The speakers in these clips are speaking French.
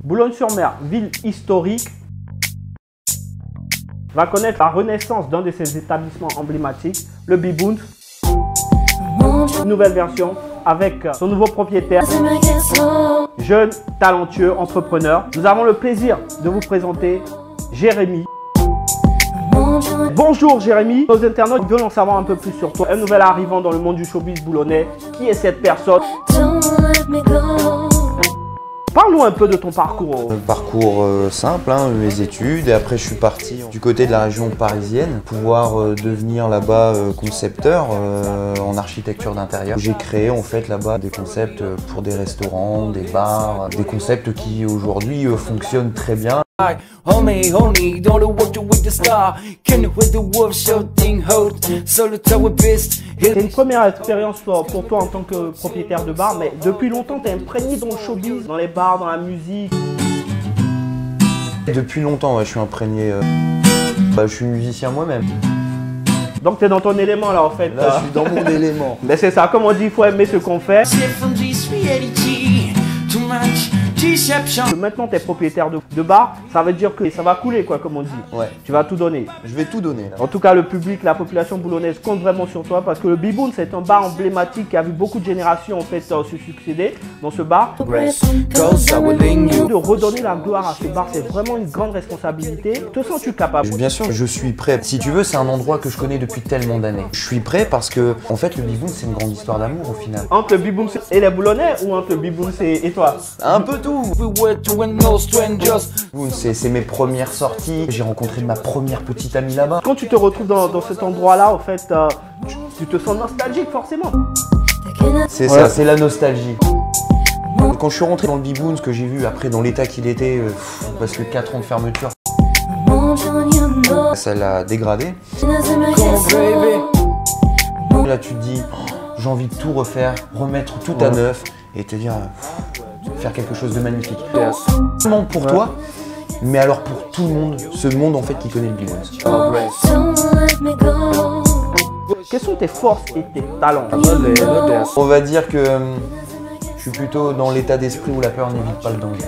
Boulogne-sur-Mer, ville historique, va connaître la renaissance d'un de ses établissements emblématiques, le B-Boons. Une nouvelle version avec son nouveau propriétaire, jeune, talentueux, entrepreneur. Nous avons le plaisir de vous présenter Jérémy. Bonjour Jérémy, nos internautes veulent en savoir un peu plus sur toi. Un nouvel arrivant dans le monde du showbiz boulonnais. Qui est cette personne? Parle-nous un peu de ton parcours. Un parcours simple, hein, mes études, et après je suis parti du côté de la région parisienne, pouvoir devenir là-bas concepteur en architecture d'intérieur. J'ai créé en fait là-bas des concepts pour des restaurants, des bars, des concepts qui aujourd'hui fonctionnent très bien. C'est une première expérience pour toi en tant que propriétaire de bar, mais depuis longtemps tu es imprégné dans le showbiz, dans les bars, dans la musique. Depuis longtemps, ouais, je suis imprégné. Je suis musicien moi-même. Donc tu es dans ton élément là en fait. Là, je suis dans mon élément. Mais c'est ça, comme on dit, il faut aimer ce qu'on fait. Maintenant tu es propriétaire de bar, ça veut dire que ça va couler quoi, comme on dit. Ouais. Tu vas tout donner. Je vais tout donner là. En tout cas, le public, la population boulonnaise compte vraiment sur toi parce que le B-Boons c'est un bar emblématique qui a vu beaucoup de générations en fait se succéder dans ce bar. De redonner la gloire à ce bar, c'est vraiment une grande responsabilité. Te sens-tu capable? Bien sûr, je suis prêt. Si tu veux, c'est un endroit que je connais depuis tellement d'années. Je suis prêt parce que en fait, le B-Boons c'est une grande histoire d'amour au final. Entre le B-Boons et les Boulonnais ou entre le B-Boons et toi? Un peu tout. C'est mes premières sorties. J'ai rencontré ma première petite amie là-bas. Quand tu te retrouves dans cet endroit-là, en fait, tu te sens nostalgique forcément. C'est ça, c'est la nostalgie. Quand je suis rentré dans le B-Boons, que j'ai vu après dans l'état qu'il était, parce que 4 ans de fermeture, ça l'a dégradé. Là tu te dis, j'ai envie de tout refaire, remettre tout à neuf et te dire, faire quelque chose de magnifique. Non seulement pour toi, mais alors pour tout le monde, ce monde en fait qui connaît le B-Boons. Quelles sont tes forces et tes talents? On va dire que je suis plutôt dans l'état d'esprit où la peur n'évite pas le danger.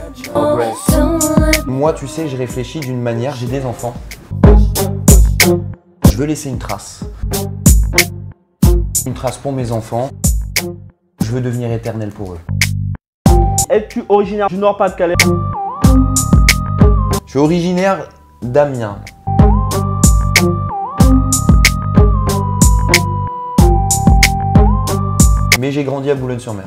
Moi, tu sais, je réfléchis d'une manière, j'ai des enfants. Je veux laisser une trace. Une trace pour mes enfants. Je veux devenir éternel pour eux. Es-tu originaire du Nord-Pas-de-Calais? Je suis originaire d'Amiens. Mais j'ai grandi à Boulogne-sur-Mer.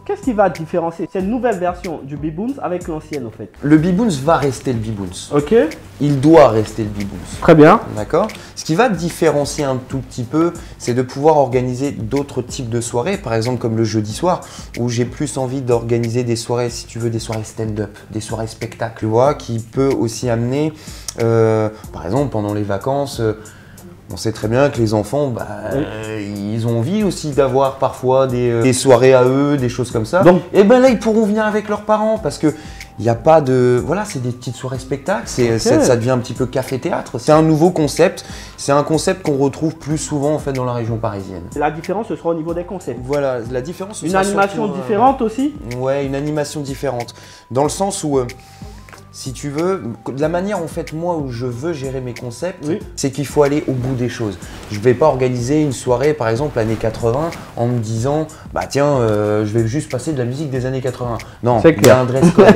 Qu'est-ce qui va différencier cette nouvelle version du B-Boons avec l'ancienne en fait? Le B-Boons va rester le B-Boons. Ok. Il doit rester le B-Boons. Très bien. D'accord. Ce qui va différencier un tout petit peu, c'est de pouvoir organiser d'autres types de soirées, par exemple comme le jeudi soir, où j'ai plus envie d'organiser des soirées, si tu veux, des soirées stand-up, des soirées spectacles, tu vois, qui peut aussi amener, par exemple, pendant les vacances, on sait très bien que les enfants, ils ont envie aussi d'avoir parfois des soirées à eux, des choses comme ça. Donc, et ben là, ils pourront venir avec leurs parents parce que il n'y a pas de... Voilà, c'est des petites soirées spectacles, ça devient un petit peu café-théâtre. C'est un nouveau concept, c'est un concept qu'on retrouve plus souvent en fait dans la région parisienne. La différence, ce sera au niveau des concepts. Voilà, la différence... Une animation différente aussi? Ouais, une animation différente. Dans le sens où... si tu veux, de la manière en fait moi où je veux gérer mes concepts, c'est qu'il faut aller au bout des choses. Je ne vais pas organiser une soirée par exemple années 80 en me disant bah tiens je vais juste passer de la musique des années 80. Non, il y a un dress code.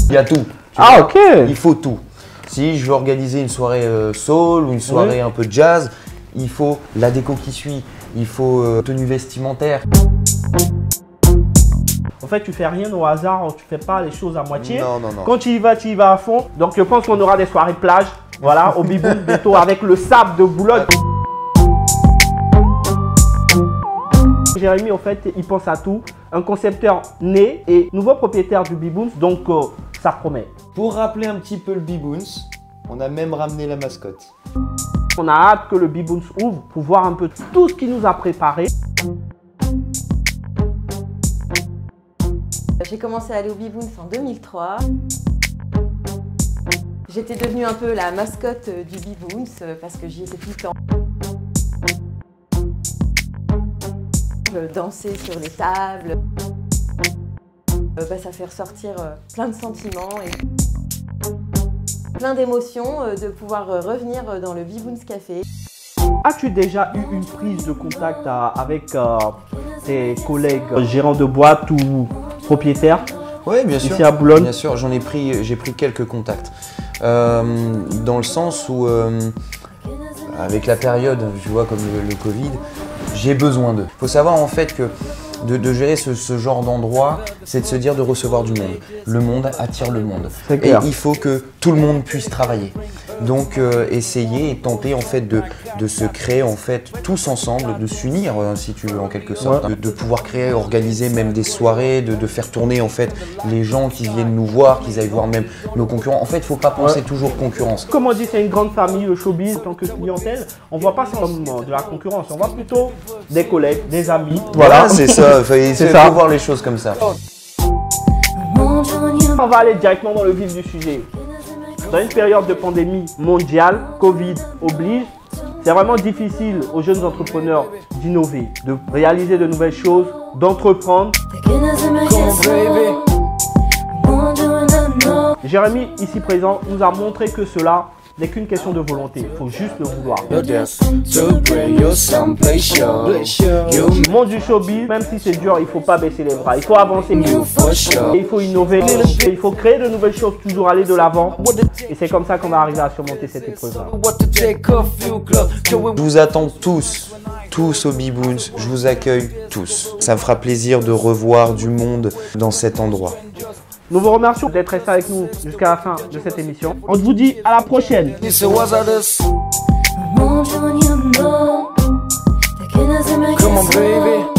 Il y a tout. Ah ok. Il faut tout. Si je veux organiser une soirée soul ou une soirée un peu jazz, il faut la déco qui suit, il faut tenue vestimentaire. En fait, tu fais rien au hasard, tu fais pas les choses à moitié. Non, non, non. Quand tu y vas à fond. Donc, je pense qu'on aura des soirées plage, voilà, au B-Boons bientôt avec le sable de Boulogne. Jérémy, en fait, il pense à tout. Un concepteur né et nouveau propriétaire du B-Boons, donc ça promet. Pour rappeler un petit peu le B-Boons, on a même ramené la mascotte. On a hâte que le B-Boons ouvre pour voir un peu tout ce qu'il nous a préparé. J'ai commencé à aller au B-Boons en 2003. J'étais devenue un peu la mascotte du B-Boons parce que j'y étais tout le temps. Je dansais sur les tables. Ça fait ressortir plein de sentiments et plein d'émotions de pouvoir revenir dans le B-Boons Café. As-tu déjà eu une prise de contact avec tes collègues gérants de boîte ou propriétaires? Oui, bien sûr. Ici à Boulogne. Bien sûr, j'ai pris quelques contacts. Dans le sens où, avec la période, je vois comme le Covid, j'ai besoin d'eux. Il faut savoir en fait que de gérer ce genre d'endroit, c'est de se dire de recevoir du monde. Le monde attire le monde. Et il faut que tout le monde puisse travailler. Donc essayer et tenter en fait de se créer en fait tous ensemble, de s'unir si tu veux en quelque sorte, de pouvoir créer, organiser même des soirées, de faire tourner en fait les gens qui viennent nous voir, qu'ils aillent voir même nos concurrents. En fait, il ne faut pas penser toujours concurrence. Comme on dit, c'est une grande famille, le showbiz en tant que clientèle. On ne voit pas ça comme de la concurrence, on voit plutôt des collègues, des amis. Voilà, c'est ça, il faut voir les choses comme ça. On va aller directement dans le vif du sujet. Dans une période de pandémie mondiale, Covid oblige, c'est vraiment difficile aux jeunes entrepreneurs d'innover, de réaliser de nouvelles choses, d'entreprendre. Jérémy, ici présent, nous a montré que cela n'est qu'une question de volonté. Il faut juste le vouloir. Le monde du showbiz, même si c'est dur, il ne faut pas baisser les bras. Il faut avancer. Il faut innover. Il faut créer de nouvelles choses, toujours aller de l'avant. Et c'est comme ça qu'on va arriver à surmonter cette épreuve-là. Je vous attends tous au B-Boons. Je vous accueille tous. Ça me fera plaisir de revoir du monde dans cet endroit. Nous vous remercions d'être restés avec nous jusqu'à la fin de cette émission. On vous dit à la prochaine. Come on, baby.